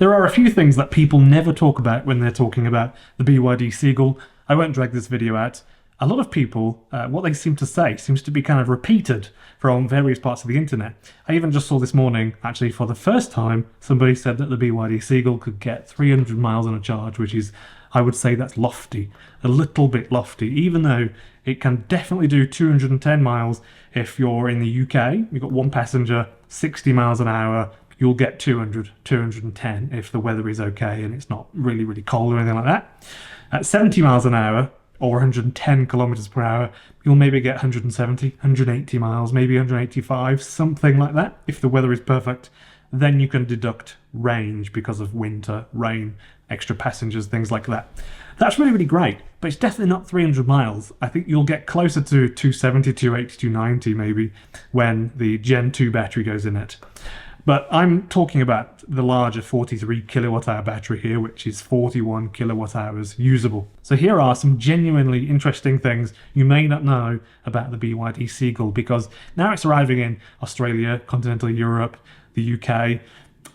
There are a few things that people never talk about when they're talking about the BYD Seagull. I won't drag this video out. A lot of people, what they seem to say seems to be kind of repeated from various parts of the internet. I even just saw this morning, actually for the first time, somebody said that the BYD Seagull could get 300 miles on a charge, which is, I would say that's lofty, a little bit lofty, even though it can definitely do 210 miles if you're in the UK. You've got one passenger, 60 miles an hour, you'll get 200, 210 if the weather is okay and it's not really, really cold or anything like that. At 70 miles an hour, or 110 kilometers per hour, you'll maybe get 170, 180 miles, maybe 185, something like that. If the weather is perfect, then you can deduct range because of winter, rain, extra passengers, things like that. That's really, really great, but it's definitely not 300 miles. I think you'll get closer to 270, 280, 290 maybe when the Gen 2 battery goes in it. But I'm talking about the larger 43 kilowatt hour battery here, which is 41 kilowatt hours usable. So here are some genuinely interesting things you may not know about the BYD Seagull, because now it's arriving in Australia, continental Europe, the UK.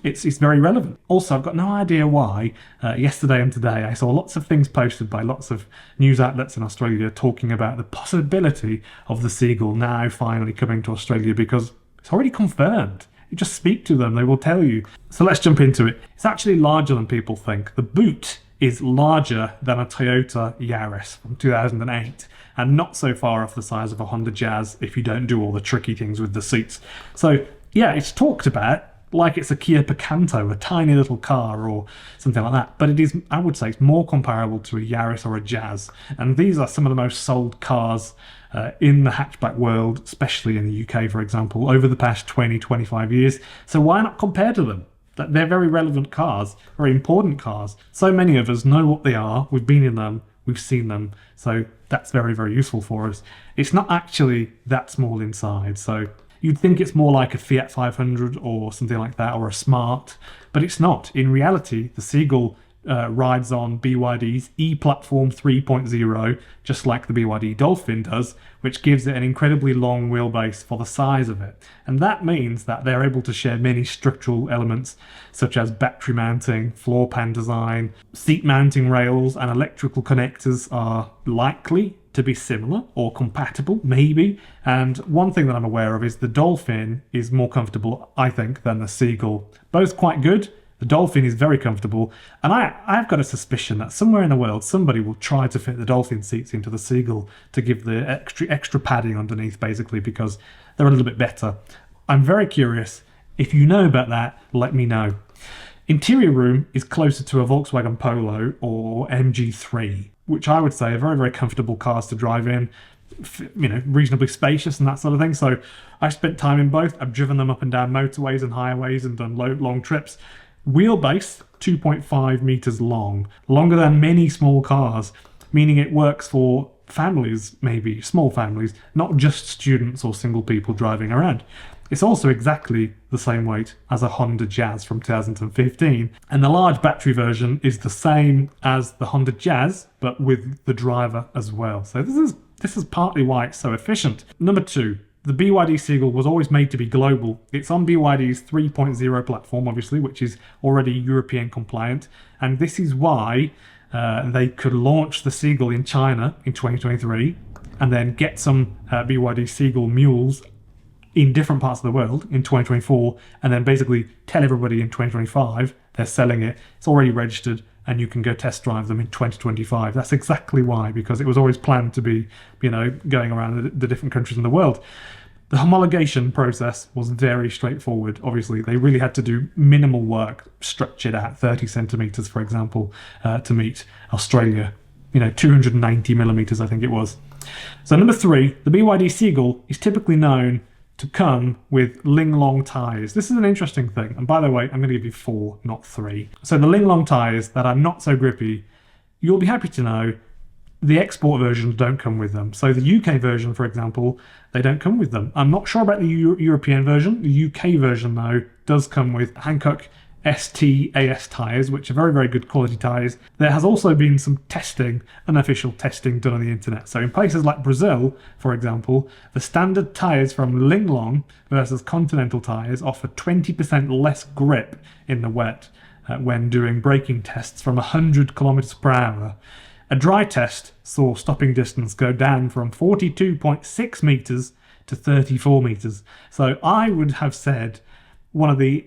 It's very relevant. Also, I've got no idea why yesterday and today I saw lots of things posted by lots of news outlets in Australia talking about the possibility of the Seagull now finally coming to Australia, because it's already confirmed. You just speak to them, they will tell you. So let's jump into it. It's actually larger than people think. The boot is larger than a Toyota Yaris from 2008 and not so far off the size of a Honda Jazz if you don't do all the tricky things with the seats. So yeah, it's talked about like it's a Kia Picanto, a tiny little car or something like that. But it is, I would say, it's more comparable to a Yaris or a Jazz. And these are some of the most sold cars in the hatchback world, especially in the UK, for example, over the past 20, 25 years. So why not compare to them? They're very relevant cars, very important cars. So many of us know what they are. We've been in them, we've seen them. So that's very, very useful for us. It's not actually that small inside. So you'd think it's more like a Fiat 500 or something like that, or a Smart, but it's not. In reality, the Seagull rides on BYD's E-Platform 3.0, just like the BYD Dolphin does, which gives it an incredibly long wheelbase for the size of it. And that means that they're able to share many structural elements, such as battery mounting, floor pan design, seat mounting rails, and electrical connectors are likely to be similar or compatible, maybe. And one thing that I'm aware of is the Dolphin is more comfortable, I think, than the Seagull. Both quite good. The Dolphin is very comfortable, and I've got a suspicion that somewhere in the world somebody will try to fit the Dolphin seats into the Seagull to give the extra padding underneath, basically, because they're a little bit better. I'm very curious. If you know about that, let me know. Interior room is closer to a Volkswagen Polo or MG3, which I would say are very, very comfortable cars to drive in, you know, reasonably spacious and that sort of thing. So I've spent time in both. I've driven them up and down motorways and highways and done long trips. Wheelbase, 2.5 meters long, longer than many small cars, meaning it works for families, maybe small families, not just students or single people driving around. It's also exactly the same weight as a Honda Jazz from 2015, and the large battery version is the same as the Honda Jazz, but with the driver as well. So this is partly why it's so efficient. Number two, the BYD Seagull was always made to be global. It's on BYD's 3.0 platform, obviously, which is already European compliant. And this is why they could launch the Seagull in China in 2023 and then get some BYD Seagull mules in different parts of the world in 2024, and then basically tell everybody in 2025 they're selling it. It's already registered and you can go test drive them in 2025. That's exactly why, because it was always planned to be, you know, going around the different countries in the world. The homologation process was very straightforward. Obviously, they really had to do minimal work, stretch it out 30 centimeters, for example, to meet Australia, you know, 290 millimeters, I think it was. So number three, the BYD Seagull is typically known to come with Linglong tyres. This is an interesting thing. And by the way, I'm going to give you 4, not 3. So the Linglong tyres that are not so grippy, you'll be happy to know the export versions don't come with them. So the UK version, for example, they don't come with them. I'm not sure about the European version. The UK version, though, does come with Hankook STAS tyres, which are very, very good quality tyres. There has also been some testing, unofficial testing done on the internet. So in places like Brazil, for example, the standard tyres from Linglong versus Continental tyres offer 20% less grip in the wet. when doing braking tests from 100 kilometers per hour. A dry test saw stopping distance go down from 42.6 meters to 34 meters. So I would have said one of the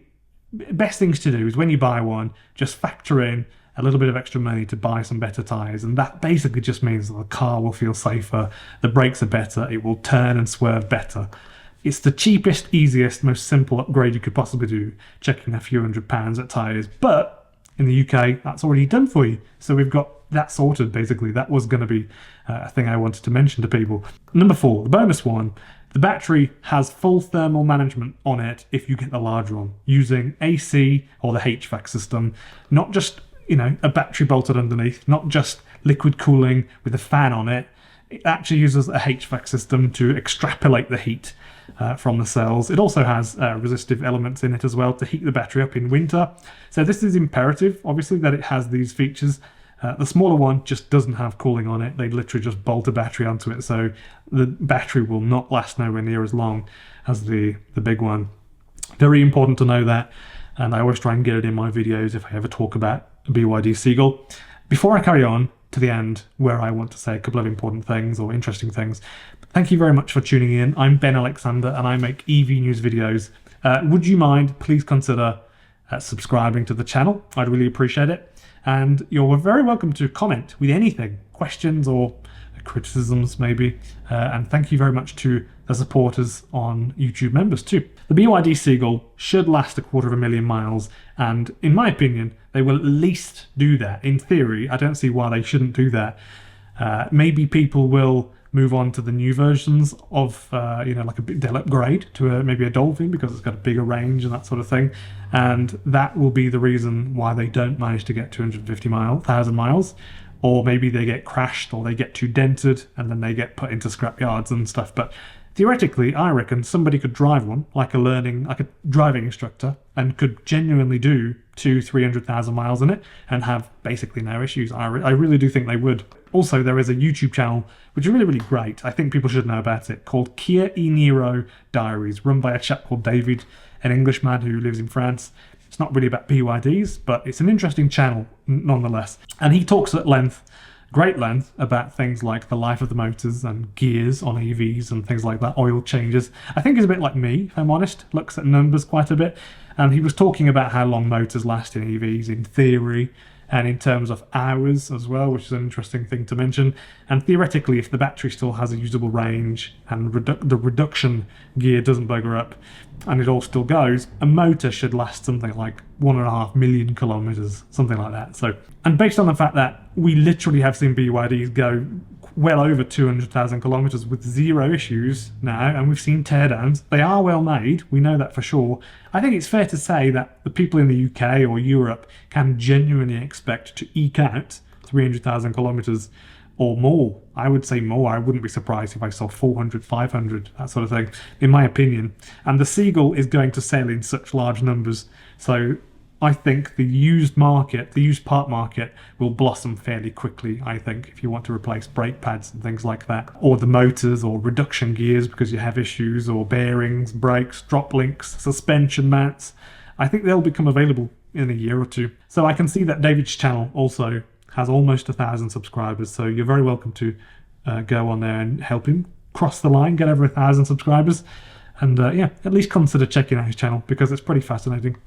best things to do is when you buy one, just factor in a little bit of extra money to buy some better tyres, and that basically just means that the car will feel safer, the brakes are better, it will turn and swerve better. It's the cheapest, easiest, most simple upgrade you could possibly do, checking a few £100 at Tyres, but in the UK that's already done for you, so we've got that sorted. Basically that was going to be a thing I wanted to mention to people. Number 4, the bonus one. The battery has full thermal management on it if you get the large one, using AC or the HVAC system, not just a battery bolted underneath, not just liquid cooling with a fan on it. It actually uses a HVAC system to extrapolate the heat from the cells. It also has resistive elements in it as well to heat the battery up in winter. So this is imperative, obviously, that it has these features. The smaller one just doesn't have cooling on it. They literally just bolt a battery onto it, so the battery will not last nowhere near as long as the big one. Very important to know that, and I always try and get it in my videos if I ever talk about BYD Seagull. Before I carry on to the end, where I want to say a couple of important things or interesting things, thank you very much for tuning in. I'm Ben Alexander and I make EV news videos. Would you mind, please consider subscribing to the channel? I'd really appreciate it. And you're very welcome to comment with anything, questions or criticisms maybe. And thank you very much to the supporters on YouTube members too. The BYD Seagull should last 250,000 miles, and in my opinion they will at least do that. In theory, I don't see why they shouldn't do that. Maybe people will move on to the new versions of they'll upgrade to maybe a Dolphin because it's got a bigger range and that sort of thing, and that will be the reason why they don't manage to get 250,000 miles. Or maybe they get crashed or they get too dented and then they get put into scrap yards and stuff. But theoretically, I reckon somebody could drive one like a driving instructor, and could genuinely do 200,000-300,000 miles in it and have basically no issues. I really do think they would. Also, there is a YouTube channel which is really, really great. I think people should know about it, called Kia e-Niro Diaries, run by a chap called David, an Englishman who lives in France. It's not really about BYDs, but it's an interesting channel nonetheless. And he talks at great length, about things like the life of the motors and gears on EVs and things like that, oil changes. I think he's a bit like me, if I'm honest, looks at numbers quite a bit. And he was talking about how long motors last in EVs in theory, and in terms of hours as well, which is an interesting thing to mention. And theoretically, if the battery still has a usable range and the reduction gear doesn't bugger up and it all still goes, a motor should last something like 1.5 million kilometers, something like that. So, and based on the fact that we literally have seen BYDs go well over 200,000 kilometers with zero issues now, and we've seen teardowns. They are well made, we know that for sure. I think it's fair to say that the people in the UK or Europe can genuinely expect to eke out 300,000 kilometers or more. I would say more. I wouldn't be surprised if I saw 400, 500, that sort of thing, in my opinion. And the Seagull is going to sell in such large numbers, so I think the used part market will blossom fairly quickly, I think, if you want to replace brake pads and things like that, or the motors or reduction gears because you have issues, or bearings, brakes, drop links, suspension mounts. I think they'll become available in a year or two. So I can see that David's channel also has almost 1,000 subscribers, so you're very welcome to go on there and help him cross the line, get over 1,000 subscribers, and at least consider checking out his channel because it's pretty fascinating.